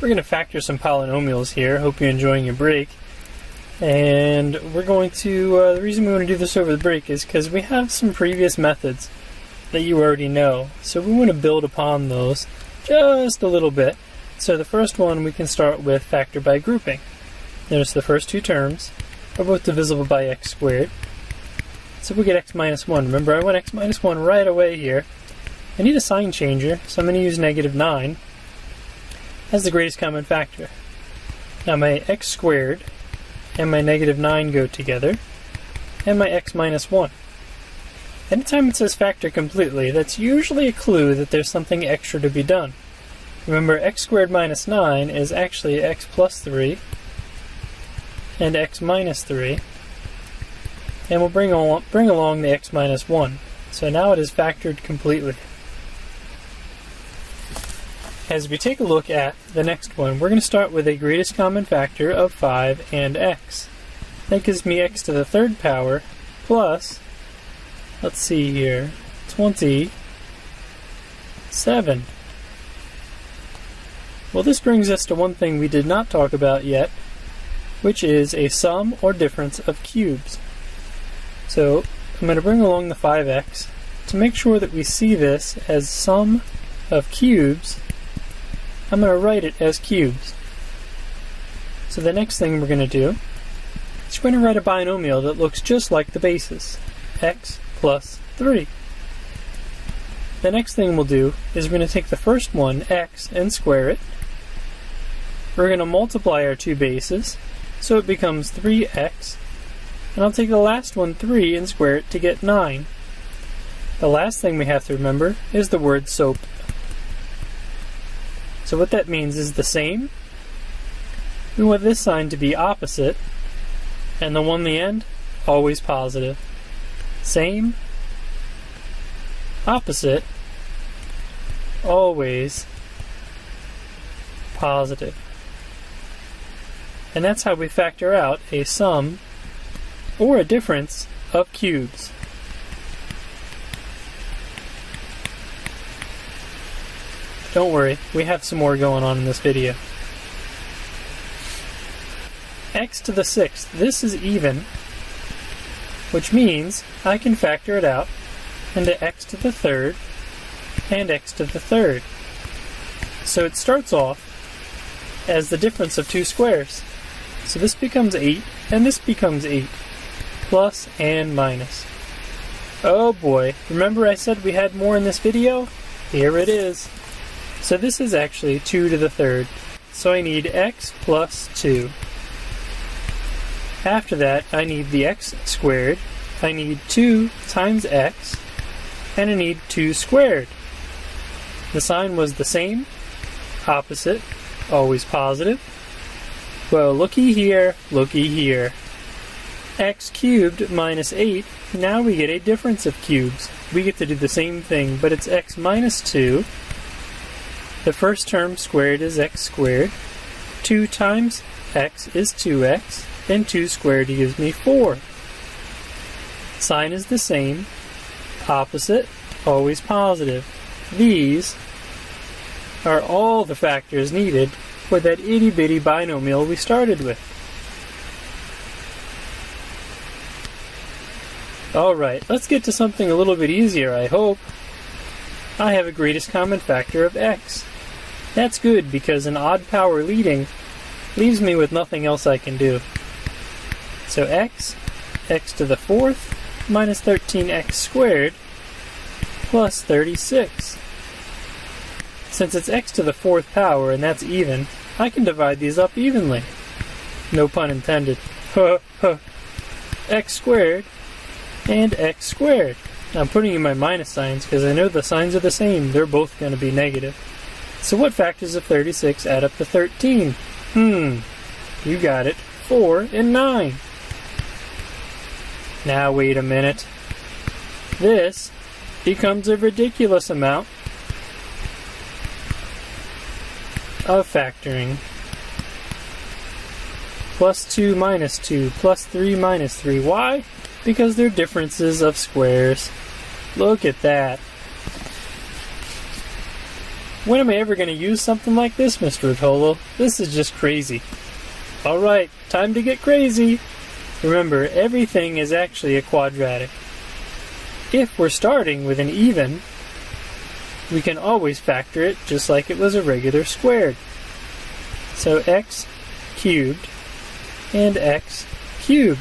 We're going to factor some polynomials here. Hope you're enjoying your break. And we're going to, the reason we want to do this over the break is because we have some previous methods that you already know. So we want to build upon those just a little bit. So the first one we can start with factor by grouping. Notice the first two terms are both divisible by x squared. So we get x minus 1. Remember, I want x minus 1 right away here. I need a sign changer, so I'm going to use -9 as the greatest common factor. Now my x squared and my -9 go together, and my x minus 1. Anytime it says factor completely, that's usually a clue that there's something extra to be done. Remember, x squared minus 9 is actually x plus 3 and x minus 3. And we'll bring along the x minus 1. So now it is factored completely. As we take a look at the next one, we're going to start with a greatest common factor of 5 and x. That gives me x to the third power plus, let's see here, 27. Well, this brings us to one thing we did not talk about yet, which is a sum or difference of cubes. So I'm going to bring along the 5x. To make sure that we see this as sum of cubes, I'm going to write it as cubes. So the next thing we're going to do is we're going to write a binomial that looks just like the basis, x plus 3. The next thing we'll do is we're going to take the first one, x, and square it. We're going to multiply our two bases, so it becomes 3x. And I'll take the last one, 3, and square it to get 9. The last thing we have to remember is the word SOAP. So what that means is the same. We want this sign to be opposite, and the one in the end, always positive. Same, opposite, always positive. And that's how we factor out a sum or a difference of cubes. Don't worry, we have some more going on in this video. X to the 6th, this is even, which means I can factor it out into x to the 3rd and x to the 3rd. So it starts off as the difference of two squares. So this becomes 8 and this becomes 8. Plus and minus. Oh boy, remember I said we had more in this video? Here it is. So this is actually 2 to the 3rd. So I need x plus 2. After that, I need the x squared. I need 2 times x. And I need 2 squared. The sign was the same, opposite, always positive. Well, looky here, looky here. X cubed minus 8, now we get a difference of cubes. We get to do the same thing, but it's x minus 2. The first term squared is x squared. 2 times x is 2x, and 2 squared gives me 4. Sign is the same, opposite, always positive. These are all the factors needed for that itty-bitty binomial we started with. Alright, let's get to something a little bit easier, I hope. I have a greatest common factor of x. That's good because an odd power leading leaves me with nothing else I can do. So x to the 4th minus 13x squared plus 36. Since it's x to the 4th power and that's even, I can divide these up evenly. No pun intended. X squared and x squared. Now I'm putting in my minus signs because I know the signs are the same. They're both going to be negative. So what factors of 36 add up to 13? You got it. 4 and 9. Now wait a minute. This becomes a ridiculous amount of factoring. Plus 2 minus 2, plus 3 minus 3. Why? Because they're differences of squares. Look at that. When am I ever going to use something like this, Mr. Rotolo? This is just crazy. Alright, time to get crazy. Remember, everything is actually a quadratic. If we're starting with an even, we can always factor it just like it was a regular squared. So x cubed and x cubed.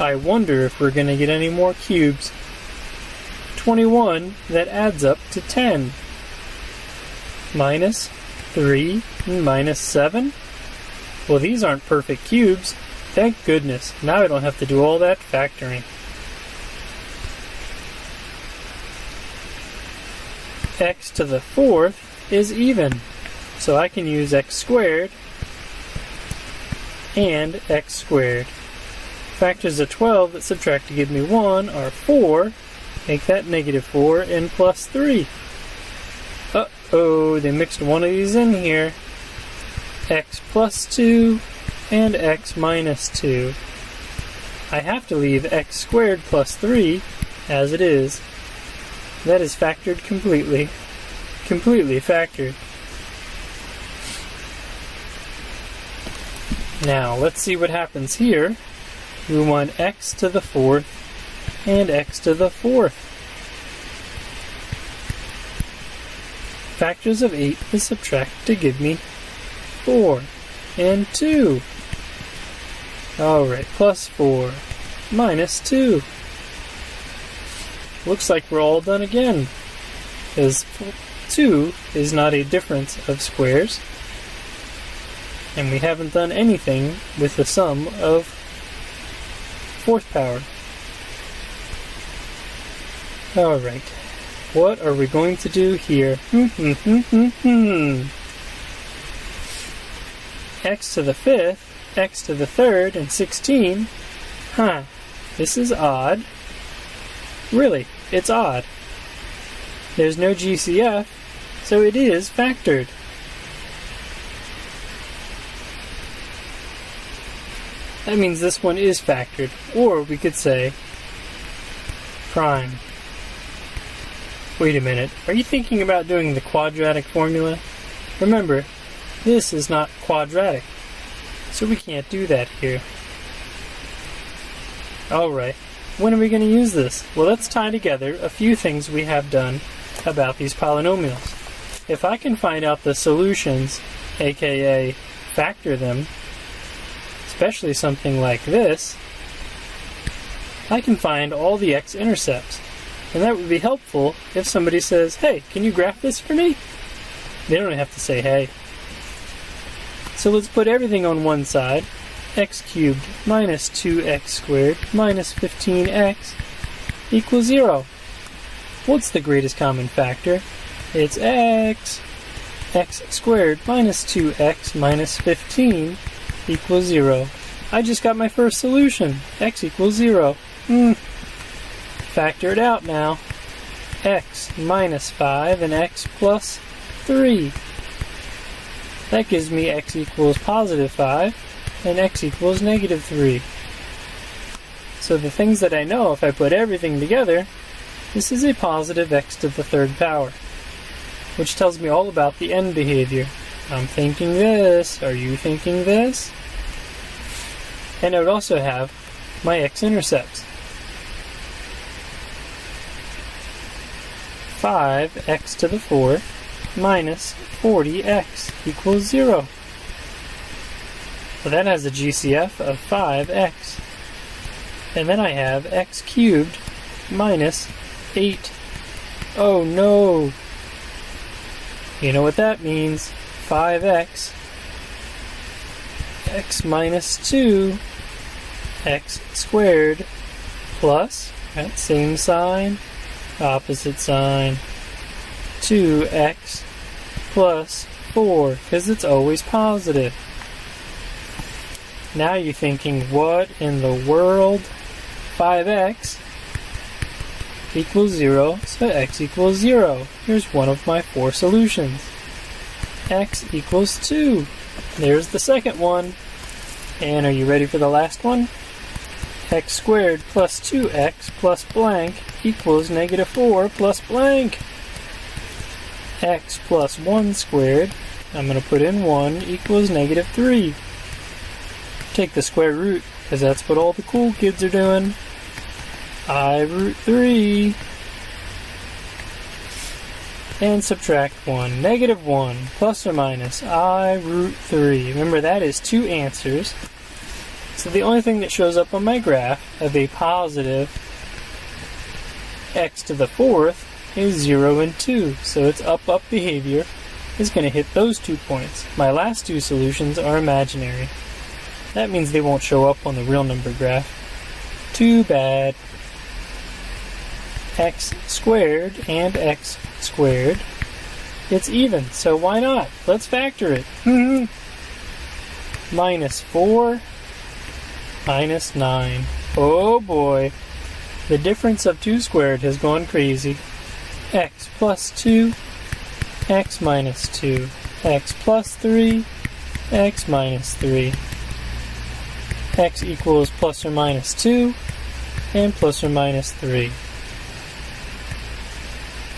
I wonder if we're going to get any more cubes. 21, that adds up to 10. Minus 3 and minus 7. Well, these aren't perfect cubes. Thank goodness. Now I don't have to do all that factoring. X to the 4th is even. So I can use x squared and x squared. Factors of 12 that subtract to give me 1 are 4. Make that negative 4 and plus 3. Uh-oh, they mixed one of these in here. X plus 2 and x minus 2. I have to leave x squared plus 3 as it is. That is factored completely. Completely factored. Now, let's see what happens here. We want x to the 4th and x to the 4th. Factors of 8 is subtract to give me 4 and 2. Alright, plus 4 minus 2. Looks like we're all done again, because 2 is not a difference of squares, and we haven't done anything with the sum of 4th power. Alright, what are we going to do here? X to the 5th, x to the 3rd, and 16. Huh, this is odd. Really, it's odd. There's no GCF, so it is factored. That means this one is factored, or we could say prime. Wait a minute, are you thinking about doing the quadratic formula? Remember, this is not quadratic, so we can't do that here. Alright, when are we going to use this? Well, let's tie together a few things we have done about these polynomials. If I can find out the solutions, aka factor them, especially something like this, I can find all the x-intercepts. And that would be helpful if somebody says, hey, can you graph this for me? They don't have to say hey. So let's put everything on one side. X cubed minus 2x squared minus 15x equals 0. What's the greatest common factor? It's x. X squared minus 2x minus 15 equals 0. I just got my first solution. X equals 0. Factor it out now. X minus 5 and x plus 3. That gives me x equals positive 5 and x equals negative 3. So the things that I know, if I put everything together, this is a positive x to the 3rd power, which tells me all about the end behavior. I'm thinking this. Are you thinking this? And I would also have my x-intercepts. 5x to the 4th minus 40x equals 0. So that has a GCF of 5x. And then I have x cubed minus 8. Oh no! You know what that means. 5x, x minus 2, x squared, plus, that same sign, opposite sign, 2x plus 4, because it's always positive. Now you're thinking, what in the world? 5x equals 0, so x equals 0. Here's one of my 4 solutions. X equals 2. There's the second one. And are you ready for the last one? X squared plus 2x plus blank equals negative 4 plus blank. x plus 1 squared, I'm going to put in 1, equals negative 3. Take the square root, because that's what all the cool kids are doing. I root 3. And subtract 1. Negative 1, plus or minus, I root 3. Remember, that is 2 answers. So the only thing that shows up on my graph of a positive x to the 4th is 0 and 2. So its up-up behavior is going to hit those 2 points. My last 2 solutions are imaginary. That means they won't show up on the real number graph. Too bad. X squared and x squared. It's even, so why not? Let's factor it. Minus 4 minus 9. Oh boy. The difference of 2 squared has gone crazy. X plus 2, x minus 2, x plus 3, x minus 3. X equals plus or minus 2 and plus or minus 3.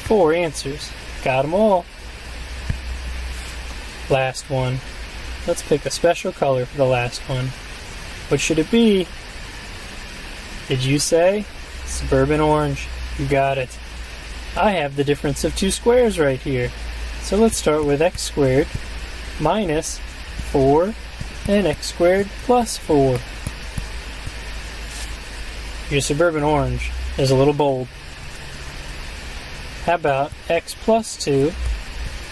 4 answers. Got them all. Last one. Let's pick a special color for the last one. What should it be? Did you say? Suburban orange. You got it. I have the difference of 2 squares right here. So let's start with x squared minus 4 and x squared plus 4. Your suburban orange is a little bold. How about x plus 2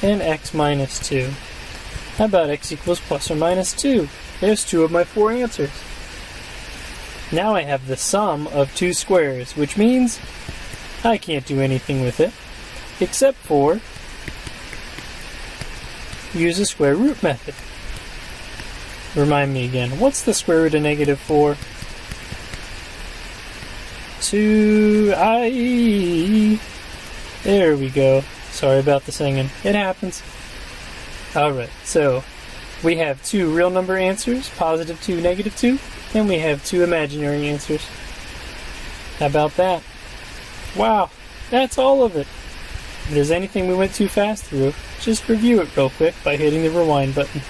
and x minus 2? How about x equals plus or minus 2? There's 2 of my 4 answers. Now I have the sum of 2 squares, which means I can't do anything with it, except for use a square root method. Remind me again, what's the square root of negative 4? 2i. There we go. Sorry about the singing. It happens. Alright, so we have 2 real number answers, positive 2, negative 2, and we have 2 imaginary answers. How about that? Wow, that's all of it. If there's anything we went too fast through, just review it real quick by hitting the rewind button.